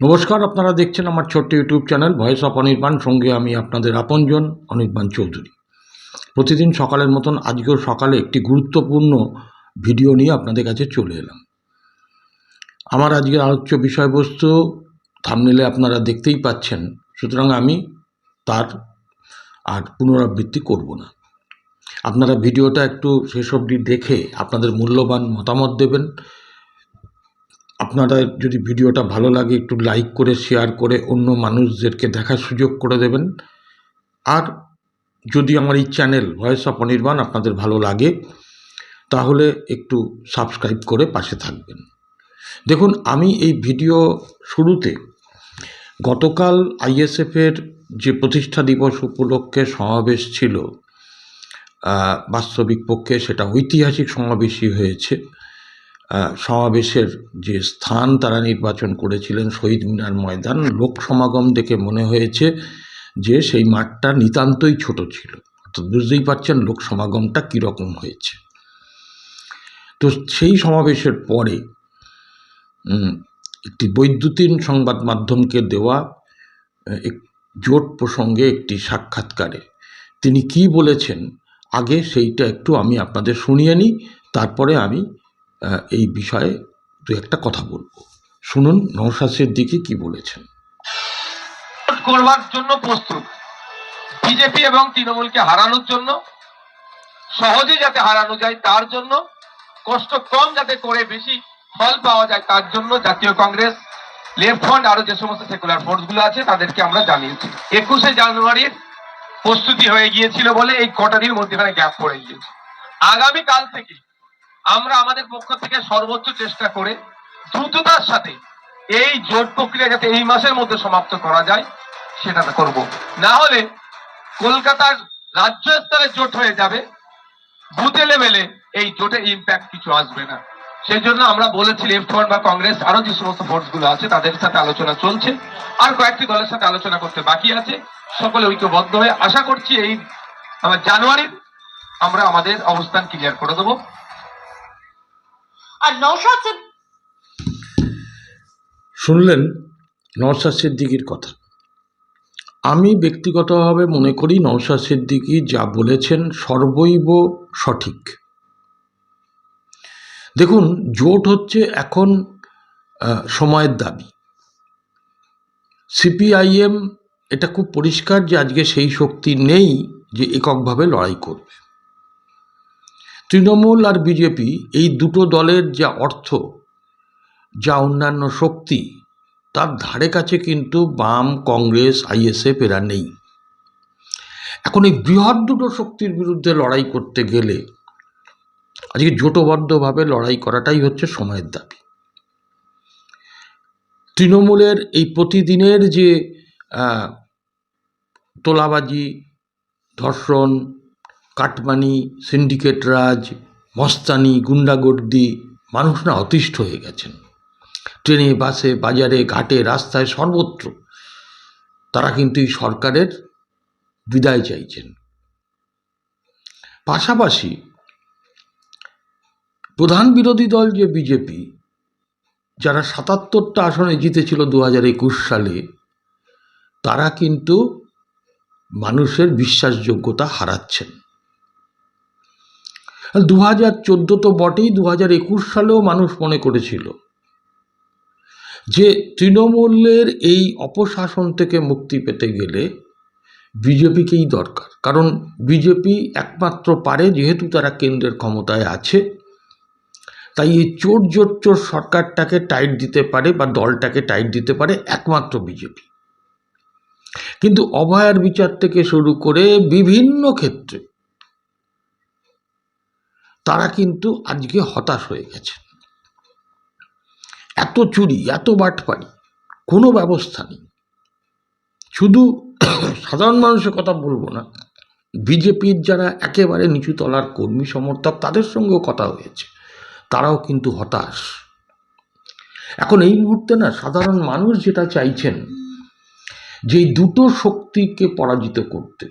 নমস্কার, আপনারা দেখছেন আমার ছোট্ট YouTube channel voice of Anirban. সঙ্গে আমি আপনাদের আপনজন অনির্বাণ চৌধুরী। প্রতিদিন সকালের মতন আজকেও সকালে একটি গুরুত্বপূর্ণ ভিডিও নিয়ে আপনাদের কাছে চলে এলাম। আমার আজকের আলোচ্য বিষয়বস্তু থাম্বনেলে আপনারা দেখতেই পাচ্ছেন, সুতরাং আমি তার আর পুনরাবৃত্তি করব না। আপনারা ভিডিওটা একটু শেষ অবধি দেখে আপনাদের মূল্যবান মতামত দেবেন। আপনারা যদি ভিডিওটা ভালো লাগে একটু লাইক করে শেয়ার করে অন্য মানুষদেরকে দেখার সুযোগ করে দেবেন। আর যদি আমার এই চ্যানেল ভয়েস অফ অনির্বাণ আপনাদের ভালো লাগে তাহলে একটু সাবস্ক্রাইব করে পাশে থাকবেন। দেখুন, আমি এই ভিডিও শুরুতে গতকাল আইএসএফের যে প্রতিষ্ঠা দিবস উপলক্ষে সমাবেশ ছিল, বাস্তবিক পক্ষে সেটা ঐতিহাসিক সমাবেশই হয়েছে। সমাবেশের যে স্থান তারা নির্বাচন করেছিলেন শহীদ মিনার ময়দান, লোক সমাগম দেখে মনে হয়েছে যে সেই মাঠটা নিতান্তই ছোট ছিল। অর্থাৎ বুঝতেই পারছেন লোক সমাগমটা কীরকম হয়েছে। তো সেই সমাবেশের পরে একটি বৈদ্যুতিন সংবাদ মাধ্যমকে দেওয়া জোট প্রসঙ্গে একটি সাক্ষাৎকারে তিনি কি বলেছেন, আগে সেইটা একটু আমি আপনাদের শুনিয়ে নিই, তারপরে আমি এই বিষয়ে দু একটা কথা বলবো। শুনুন নওশাদ সিদ্দিকী কি বলেছেন। করবার জন্য প্রস্তুত, বিজেপি এবং তৃণমূলকে হারানোর জন্য, সহজে যাতে হারানো যায় তার জন্য, কষ্ট কম যাতে করে বেশি ফল পাওয়া যায় তার জন্য জাতীয় কংগ্রেস, লেফট ফ্রন্ট আরো যে সমস্ত সেকুলার ফোর্স গুলো আছে তাদেরকে আমরা জানিয়েছি। 21শে জানুয়ারির প্রস্তুতি হয়ে গিয়েছিল বলে এই কটা দিন মধ্যখানে গ্যাপ পড়ে গিয়েছে। আগামী কাল থেকে আমরা আমাদের পক্ষ থেকে সর্বোচ্চ চেষ্টা করে দ্রুততার সাথে এই জোট প্রক্রিয়া যাতে এই মাসের মধ্যে সমাপ্ত করা যায় সেটা করব। না হলে কলকাতার রাজ্য স্তরে জোট হয়ে যাবে, বুথে লেভেলে এই জোটের ইম্প্যাক্ট কিছু আসবে না। সেই জন্য আমরা বলেছি লেফট ফ্রন্ট বা কংগ্রেস আরো যে সমস্ত ফোর্স গুলো আছে তাদের সাথে আলোচনা চলছে, আর কয়েকটি দলের সাথে আলোচনা করতে বাকি আছে। সকলে ঐক্যবদ্ধ হয়ে আশা করছি এই জানুয়ারির আমরা আমাদের অবস্থান ক্লিয়ার করে দেবো। আর নওশাদ শুনলেন নওশাদ সিদ্দিকীর কথা। আমি ব্যক্তিগতভাবে মনে করি নওশাদ সিদ্দিকী যা বলেছেন সর্বৈব সঠিক। দেখুন, জোট হচ্ছে এখন সময়ের দাবি। সিপিআইএম এটা খুব পরিষ্কার যে আজকে সেই শক্তি নেই যে এককভাবে লড়াই করবে। তৃণমূল আর বিজেপি এই দুটো দলের যা অর্থ, যা অন্যান্য শক্তি, তার ধারে কাছে কিন্তু বাম, কংগ্রেস, আইএসএফ এরা নেই। এখন এই বৃহৎ দুটো শক্তির বিরুদ্ধে লড়াই করতে গেলে আজকে জোটবদ্ধভাবে লড়াই করাটাই হচ্ছে সময়ের দাবি। তৃণমূলের এই প্রতিদিনের যে তোলাবাজি, ধর্ষণ, কাটমানি, সিন্ডিকেট রাজ, মস্তানি, গুন্ডাগর্দি, মানুষ না অতিষ্ঠ হয়ে গেছেন। ট্রেনে, বাসে, বাজারে, ঘাটে, রাস্তায়, সর্বত্র তারা কিন্তু এই সরকারের বিদায় চাইছেন। পাশাপাশি প্রধান বিরোধী দল যে বিজেপি, যারা ৭৭টা আসনে জিতেছিল 2021 সালে, তারা কিন্তু মানুষের বিশ্বাসযোগ্যতা হারাচ্ছেন। 2014 তো বটেই, 2021 সালেও মানুষ মনে করেছিল যে তৃণমূলের এই অপশাসন থেকে মুক্তি পেতে গেলে বিজেপিকেই দরকার। কারণ বিজেপি একমাত্র পারে, যেহেতু তারা কেন্দ্রের ক্ষমতায় আছে, তাই এই চোর সরকারটাকে টাইট দিতে পারে বা দলটাকে টাইট দিতে পারে একমাত্র বিজেপি। কিন্তু অভয়ার বিচার থেকে শুরু করে বিভিন্ন ক্ষেত্রে তারা কিন্তু আজকে হতাশ হয়ে গেছে। এত চুরি, এত বাটপাড়ি, কোনো ব্যবস্থা নেই। শুধু সাধারণ মানুষের কথা বলবো না, বিজেপির যারা একেবারে নিচু তলার কর্মী সমর্থক তাদের সঙ্গেও কথা হয়েছে, তারাও কিন্তু হতাশ। এখন এই মুহূর্তে না সাধারণ মানুষ যেটা চাইছেন, যে দুটো শক্তিকে পরাজিত করতে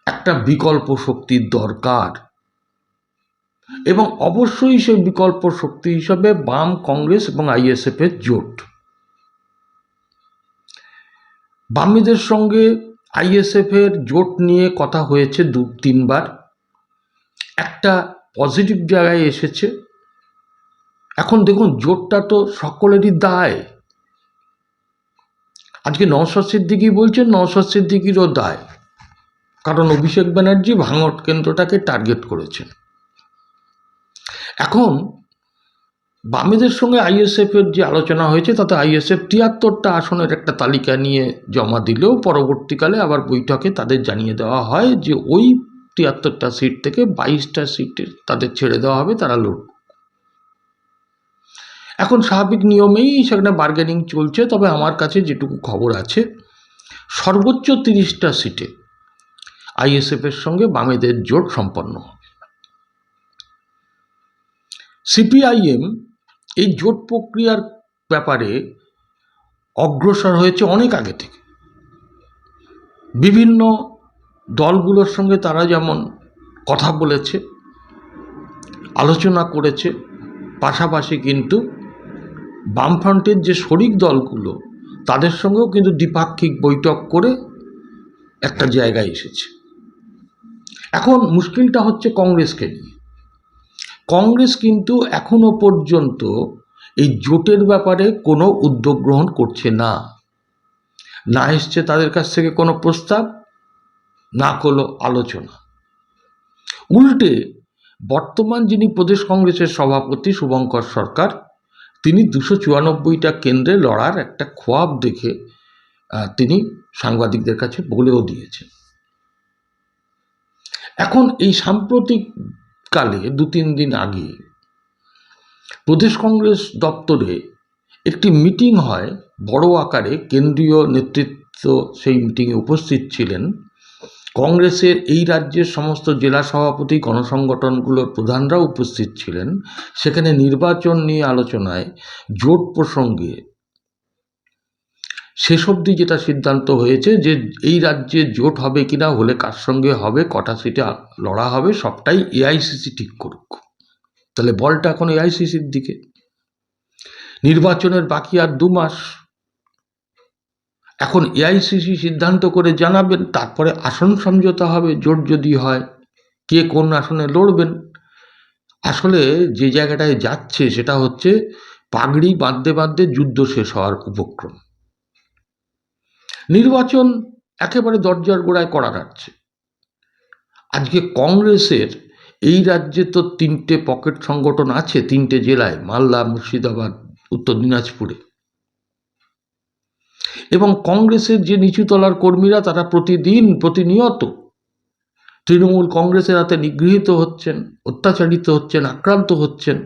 একটা বিকল্প শক্তির দরকার, এবং অবশ্যই সেই বিকল্প শক্তি হিসাবে বাম, কংগ্রেস এবং আইএসএফের জোট। বামেদের সঙ্গে আইএসএফের জোট নিয়ে কথা হয়েছে 2-3 বার, একটা পজিটিভ জায়গায় এসেছে। এখন দেখুন, জোটটা তো সকলেরই দায়। আজকে নওশাদ সিদ্দিকী বলছেন নওশাদ সিদ্দিকীরও দায়, কারণ অভিষেক ব্যানার্জি ভাঙড় কেন্দ্রটাকে টার্গেট করেছেন। এখন বামেদের সঙ্গে আইএসএফের যে আলোচনা হয়েছে তাতে আইএসএফ 73টা আসনের একটা তালিকা নিয়ে জমা দিলেও পরবর্তীকালে আবার বৈঠকে তাদের জানিয়ে দেওয়া হয় যে ওই 73টা সিট থেকে 22টা সিটে তাদের ছেড়ে দেওয়া হবে, তারা লড়বে। এখন স্বাভাবিক নিয়মেই সেখানে বার্গেনিং চলছে, তবে আমার কাছে যেটুকু খবর আছে সর্বোচ্চ 30টা সিটে আইএসএফের সঙ্গে বামেদের জোট সম্পন্ন হবে। সিপিআইএম এই জোট প্রক্রিয়ার ব্যাপারে অগ্রসর হয়েছে অনেক আগে থেকে। বিভিন্ন দলগুলোর সঙ্গে তারা যেমন কথা বলেছে, আলোচনা করেছে, পাশাপাশি কিন্তু বামফ্রন্টের যে শরিক দলগুলো তাদের সঙ্গেও কিন্তু দ্বিপাক্ষিক বৈঠক করে একটা জায়গায় এসেছে। এখন মুশকিলটা হচ্ছে কংগ্রেসকে নিয়ে। কংগ্রেস কিন্তু এখনো পর্যন্ত এই জোটের ব্যাপারে কোনো উদ্যোগ গ্রহণ করছে না। না এসছে তাদের কাছ থেকে কোনো প্রস্তাব, না কোনো আলোচনা। উল্টে বর্তমান যিনি প্রদেশ কংগ্রেসের সভাপতি শুভঙ্কর সরকার, তিনি 294টা কেন্দ্রে লড়ার একটা খোয়াব দেখে তিনি সাংবাদিকদের কাছে বলেও দিয়েছেন। এখন এই সাম্প্রতিক কালে 2-3 দিন আগে প্রদেশ কংগ্রেস দপ্তরে একটি মিটিং হয় বড় আকারে, কেন্দ্রীয় নেতৃত্ব সেই মিটিংয়ে উপস্থিত ছিলেন। কংগ্রেসের এই রাজ্যের সমস্ত জেলা সভাপতি, গণসংগঠনগুলোর প্রধানরা উপস্থিত ছিলেন। সেখানে নির্বাচন নিয়ে আলোচনায় জোট প্রসঙ্গে শেষ অবধি যেটা সিদ্ধান্ত হয়েছে যে এই রাজ্যে জোট হবে কিনা, হলে কার সঙ্গে হবে, কটা সিটে লড়া হবে, সবটাই এআইসিসি ঠিক করুক। তাহলে বলটা এখন এআইসিসির দিকে। নির্বাচনের বাকি আর 2 মাস। এখন এআইসিসি সিদ্ধান্ত করে জানাবেন, তারপরে আসন সমঝোতা হবে, জোট যদি হয়, কে কোন আসনে লড়বেন। আসলে যে জায়গাটায় যাচ্ছে সেটা হচ্ছে পাগড়ি বাঁধতে বাঁধতে যুদ্ধ শেষ হওয়ার উপক্রম। নির্বাচন একেবারে দরজার গোড়ায় করা যাচ্ছে। আজকে কংগ্রেসের এই রাজ্যে তো 3টে পকেট সংগঠন আছে, 3টে জেলায়, মালদা, মুর্শিদাবাদ, উত্তর দিনাজপুরে। এবং কংগ্রেসের যে নিচুতলার কর্মীরা তারা প্রতিনিয়ত তৃণমূল কংগ্রেসের হাতে নিগৃহীত হচ্ছেন, অত্যাচারিত হচ্ছেন, আক্রান্ত হচ্ছেন,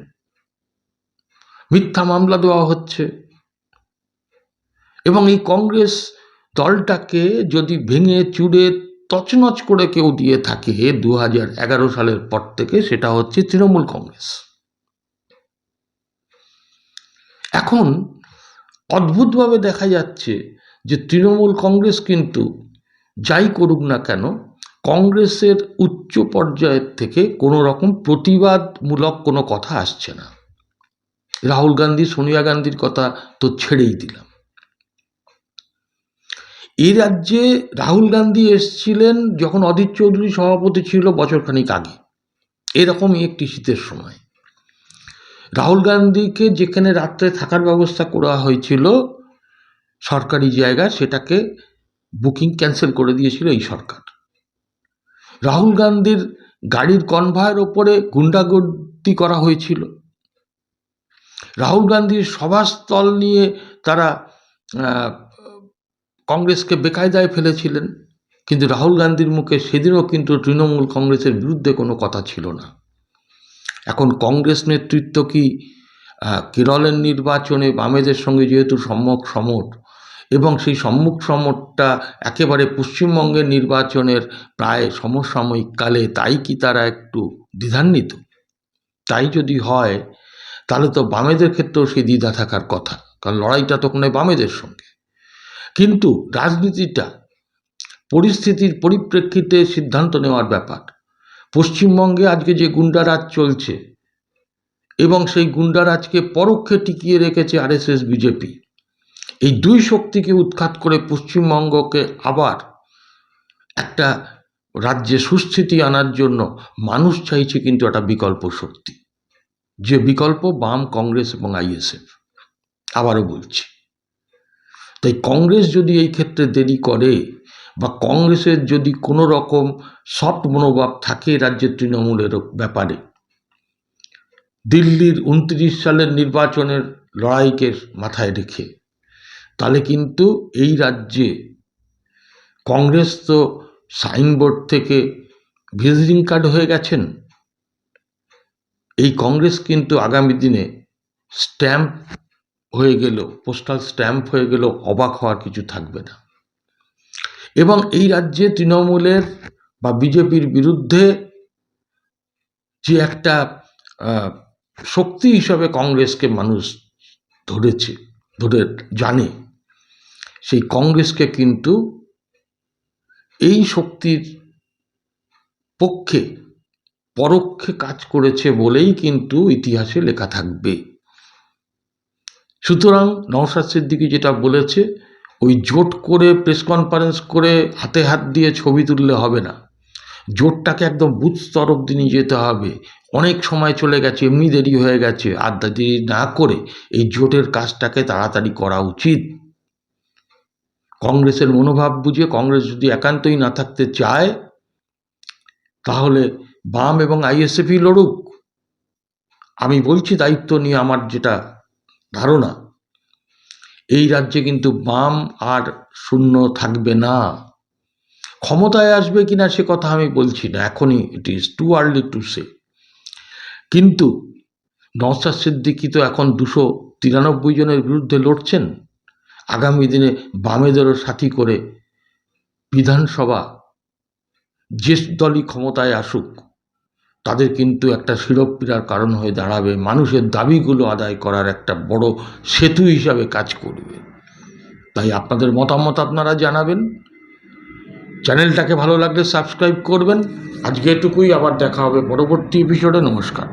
মিথ্যা মামলা দেওয়া হচ্ছে। এবং এই কংগ্রেস দলটাকে যদি ভেঙে চুরে তছনছ করে কেউ দিয়ে থাকে 2011 সালের পর থেকে, সেটা হচ্ছে তৃণমূল কংগ্রেস। এখন অদ্ভুতভাবে দেখা যাচ্ছে যে তৃণমূল কংগ্রেস কিন্তু যাই করুক না কেন, কংগ্রেসের উচ্চ পর্যায়ের থেকে কোনো রকম প্রতিবাদমূলক কোনো কথা আসছে না। রাহুল গান্ধী, সোনিয়া গান্ধীর কথা তো ছেড়েই দিলাম। এই রাজ্যে রাহুল গান্ধী এসছিলেন যখন অধীর চৌধুরী সভাপতি ছিল বছরখানিক আগে, এরকমই একটি শীতের সময়। রাহুল গান্ধীকে যেখানে রাত্রে থাকার ব্যবস্থা করা হয়েছিল সরকারি জায়গা, সেটাকে বুকিং ক্যান্সেল করে দিয়েছিল এই সরকার। রাহুল গান্ধীর গাড়ির কনভয়ের ওপরে গুন্ডাগর্দি করা হয়েছিল। রাহুল গান্ধীর সভাস্থল নিয়ে তারা কংগ্রেসকে বেকায়দায় ফেলেছিলেন, কিন্তু রাহুল গান্ধীর মুখে সেদিনও কিন্তু তৃণমূল কংগ্রেসের বিরুদ্ধে কোনো কথা ছিল না। এখন কংগ্রেস নেতৃত্ব কি কেরলের নির্বাচনে বামেদের সঙ্গে যেহেতু সম্মুখ সমর, এবং সেই সম্মুখ সমরটা একেবারে পশ্চিমবঙ্গের নির্বাচনের প্রায় সমসাময়িক কালে, তাই কি তারা একটু দ্বিধান্বিত? তাই যদি হয় তাহলে তো বামেদের ক্ষেত্রেও সেই দ্বিধা থাকার কথা, কারণ লড়াইটা তো কোনো বামেদের সঙ্গে। কিন্তু রাজনীতিটা পরিস্থিতির পরিপ্রেক্ষিতে সিদ্ধান্ত নেওয়ার ব্যাপার। পশ্চিমবঙ্গে আজকে যে গুন্ডারাজ চলছে, এবং সেই গুন্ডারাজকে পরোক্ষে টিকিয়ে রেখেছে আরএসএস, বিজেপি, এই দুই শক্তিকে উৎখাত করে পশ্চিমবঙ্গকে আবার একটা রাজ্যে সুস্থিতি আনার জন্য মানুষ চাইছে কিন্তু একটা বিকল্প শক্তি, যে বিকল্প বাম, কংগ্রেস এবং আইএসএফ। আবারও বলছি, তাই কংগ্রেস যদি এই ক্ষেত্রে দেরি করে বা কংগ্রেসের যদি কোনো রকম সফট মনোভাব থাকে রাজ্যের তৃণমূলের ব্যাপারে, দিল্লির 29 সালের নির্বাচনের লড়াইকে মাথায় রেখে, তাহলে কিন্তু এই রাজ্যে কংগ্রেস তো সাইনবোর্ড থেকে ভিজিটিং কার্ড হয়ে গেছেন। এই কংগ্রেস কিন্তু আগামী দিনে স্ট্যাম্প হয়ে গেল, পোস্টাল স্ট্যাম্প হয়ে গেল, অবাক হওয়ার কিছু থাকবে না। এবং এই রাজ্যে তৃণমূলের বা বিজেপির বিরুদ্ধে যে একটা শক্তি হিসাবে কংগ্রেসকে মানুষ ধরে জানে, সেই কংগ্রেসকে কিন্তু এই শক্তির পক্ষে পরোক্ষে কাজ করেছে বলেই কিন্তু ইতিহাসে লেখা থাকবে। সুতরাং নওশাদ সিদ্দিকী যেটা বলেছে, ওই জোট করে প্রেস কনফারেন্স করে হাতে হাত দিয়ে ছবি তুললে হবে না, জোটটাকে একদম বুথ স্তর অবধি নিয়ে যেতে হবে। অনেক সময় চলে গেছে, এমনি দেরি হয়ে গেছে, আর দেরি না করে এই জোটের কাজটাকে তাড়াতাড়ি করা উচিত। কংগ্রেসের মনোভাব বুঝে, কংগ্রেস যদি একান্তই না থাকতে চায় তাহলে বাম এবং আইএসএফই লড়ুক। আমি বলছি দায়িত্ব নিয়ে, আমার যেটা ধারণা, এই রাজ্যে কিন্তু বাম আর শূন্য থাকবে না। ক্ষমতায় আসবে কিনা সে কথা আমি বলছি না, এখনই it is too early to say. কিন্তু নওশাদ সিদ্দিকী তো এখন 293 জনের বিরুদ্ধে লড়ছেন। আগামী দিনে বামেদেরও সাথী করে বিধানসভা যে দলই ক্ষমতায় আসুক, তাদের কিন্তু একটা শিরোপীড়ার কারণ হয়ে দাঁড়াবে, মানুষের দাবিগুলো আদায় করার একটা বড় সেতু হিসাবে কাজ করবে। তাই আপনাদের মতামত আপনারা জানাবেন। চ্যানেলটাকে ভালো লাগলে সাবস্ক্রাইব করবেন। আজকে এটুকুই, আবার দেখা হবে পরবর্তী এপিসোডে। নমস্কার।